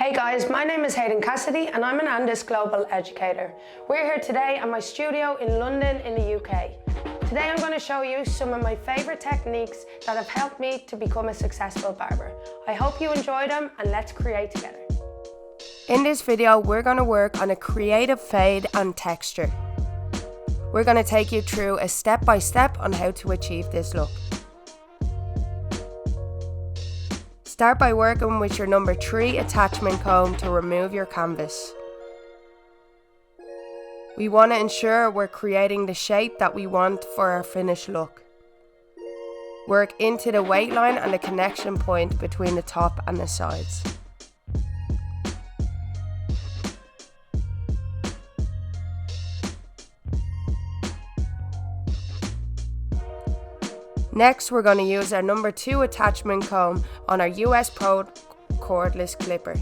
Hey guys, my name is Hayden Cassidy and I'm an Andis Global Educator. We're here today at my studio in London in the UK. Today I'm going to show you some of my favourite techniques that have helped me to become a successful barber. I hope you enjoy them and let's create together. In this video we're going to work on a creative fade and texture. We're going to take you through a step-by-step on how to achieve this look. Start by working with your number 3 attachment comb to remove your canvas. We want to ensure we're creating the shape that we want for our finished look. Work into the weight line and the connection point between the top and the sides. Next, we're going to use our number 2 attachment comb on our US Pro cordless clipper.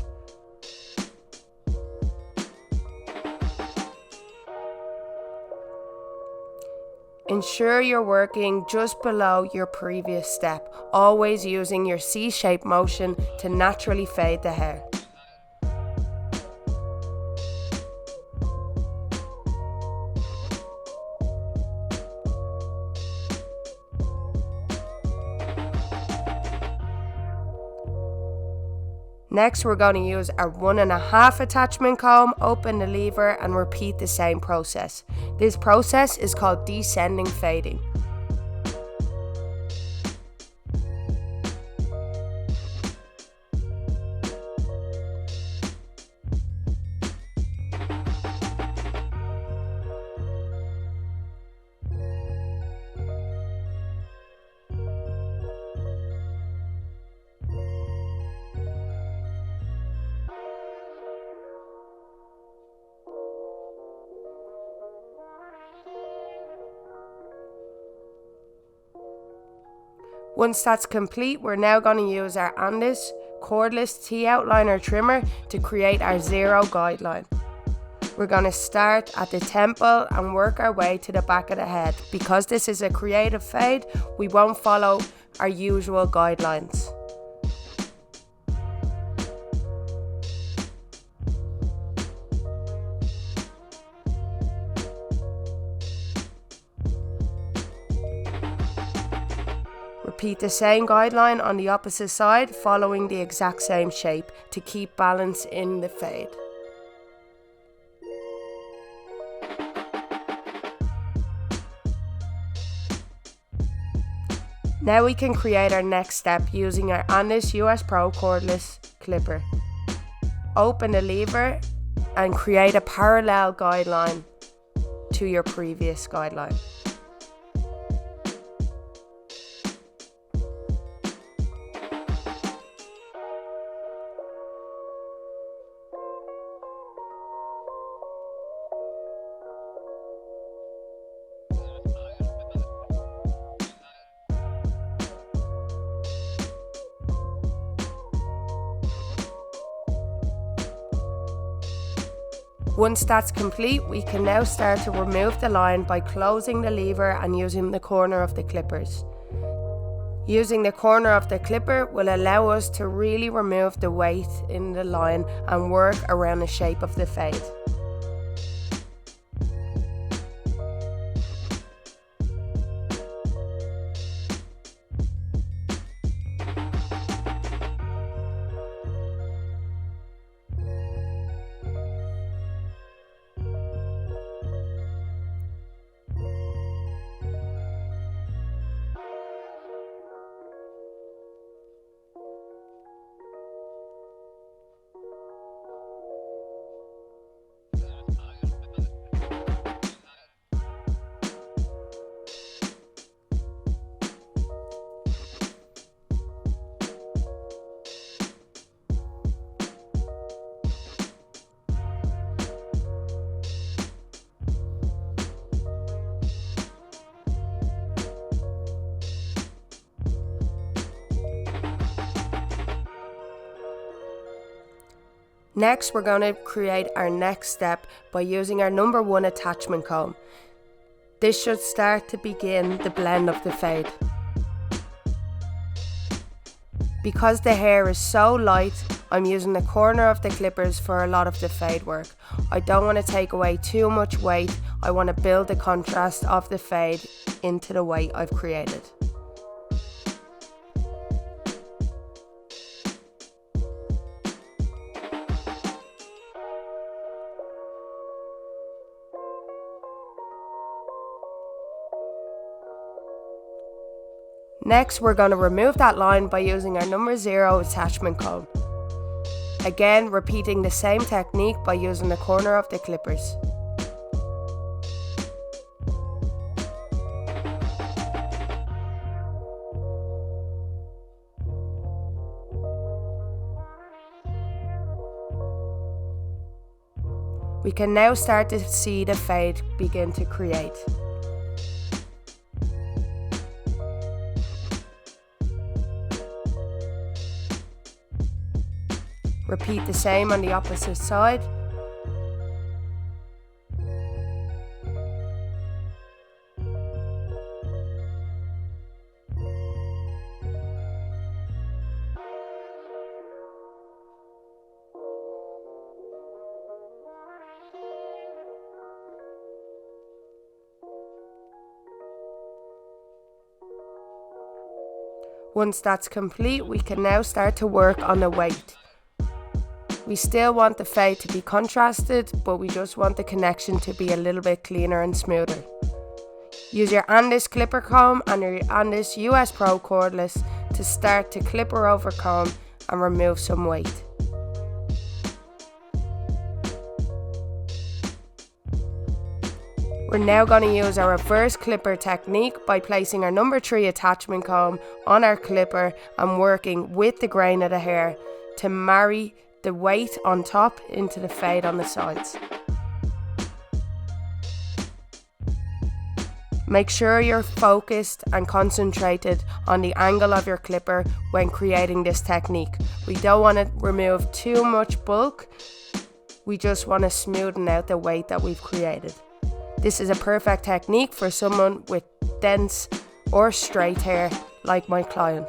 Ensure you're working just below your previous step, always using your C-shaped motion to naturally fade the hair. Next, we're going to use our 1.5 attachment comb, open the lever and repeat the same process. This process is called descending fading. Once that's complete, we're now going to use our Andis cordless T-outliner trimmer to create our zero guideline. We're going to start at the temple and work our way to the back of the head. Because this is a creative fade, we won't follow our usual guidelines. Repeat the same guideline on the opposite side, following the exact same shape to keep balance in the fade. Now we can create our next step using our Andis US Pro cordless clipper. Open the lever and create a parallel guideline to your previous guideline. Once that's complete, we can now start to remove the line by closing the lever and using the corner of the clippers. Using the corner of the clipper will allow us to really remove the weight in the line and work around the shape of the fade. Next, we're going to create our next step by using our number 1 attachment comb. This should start to begin the blend of the fade. Because the hair is so light, I'm using the corner of the clippers for a lot of the fade work. I don't want to take away too much weight. I want to build the contrast of the fade into the weight I've created. Next, we're going to remove that line by using our number 0 attachment comb. Again, repeating the same technique by using the corner of the clippers. We can now start to see the fade begin to create. Repeat the same on the opposite side. Once that's complete, we can now start to work on the weight. We still want the fade to be contrasted, but we just want the connection to be a little bit cleaner and smoother. Use your Andis clipper comb and your Andis US Pro cordless to start to clipper over comb and remove some weight. We're now going to use our reverse clipper technique by placing our number 3 attachment comb on our clipper and working with the grain of the hair to marry the weight on top into the fade on the sides. Make sure you're focused and concentrated on the angle of your clipper when creating this technique. We don't want to remove too much bulk, we just want to smoothen out the weight that we've created. This is a perfect technique for someone with dense or straight hair like my client.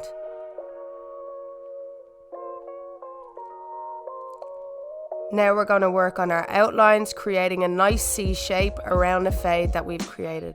Now we're going to work on our outlines, creating a nice C shape around the fade that we've created.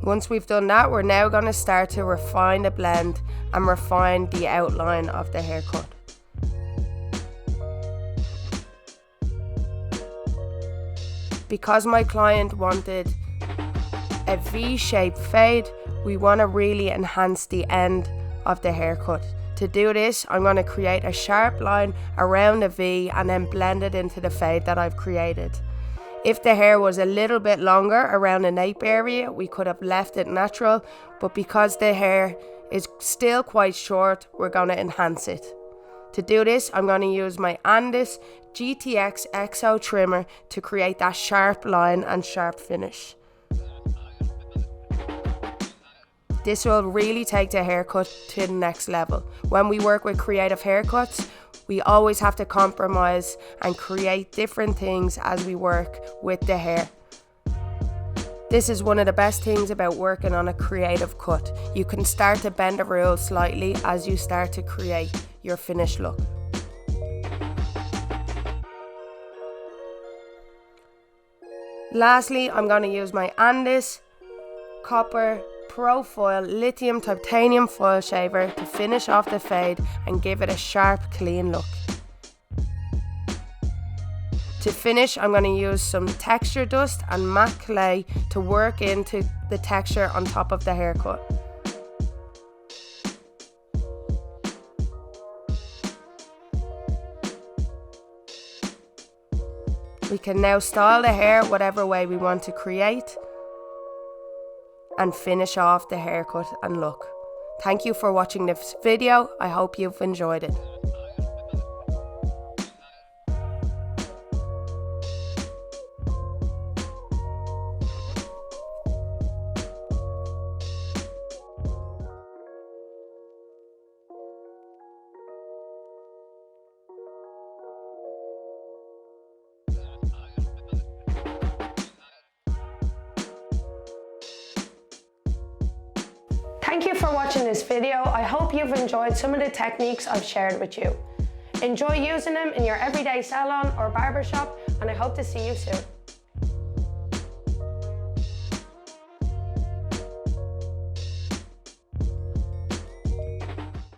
Once we've done that, we're now going to start to refine the blend and refine the outline of the haircut. Because my client wanted a V-shaped fade, we want to really enhance the end of the haircut. To do this, I'm going to create a sharp line around the V and then blend it into the fade that I've created. If the hair was a little bit longer around the nape area, we could have left it natural, but because the hair is still quite short, we're going to enhance it. To do this, I'm going to use my Andis GTX XO trimmer to create that sharp line and sharp finish. This will really take the haircut to the next level. When we work with creative haircuts, we always have to compromise and create different things as we work with the hair. This is one of the best things about working on a creative cut. You can start to bend the rules slightly as you start to create your finished look. Lastly, I'm going to use my Andis Copper Pro Foil Lithium Titanium Foil Shaver to finish off the fade and give it a sharp, clean look. To finish, I'm going to use some texture dust and matte clay to work into the texture on top of the haircut. We can now style the hair whatever way we want to create and finish off the haircut and look. Thank you for watching this video. I hope you've enjoyed it. Thank you for watching this video. I hope you've enjoyed some of the techniques I've shared with you. Enjoy using them in your everyday salon or barbershop, and I hope to see you soon.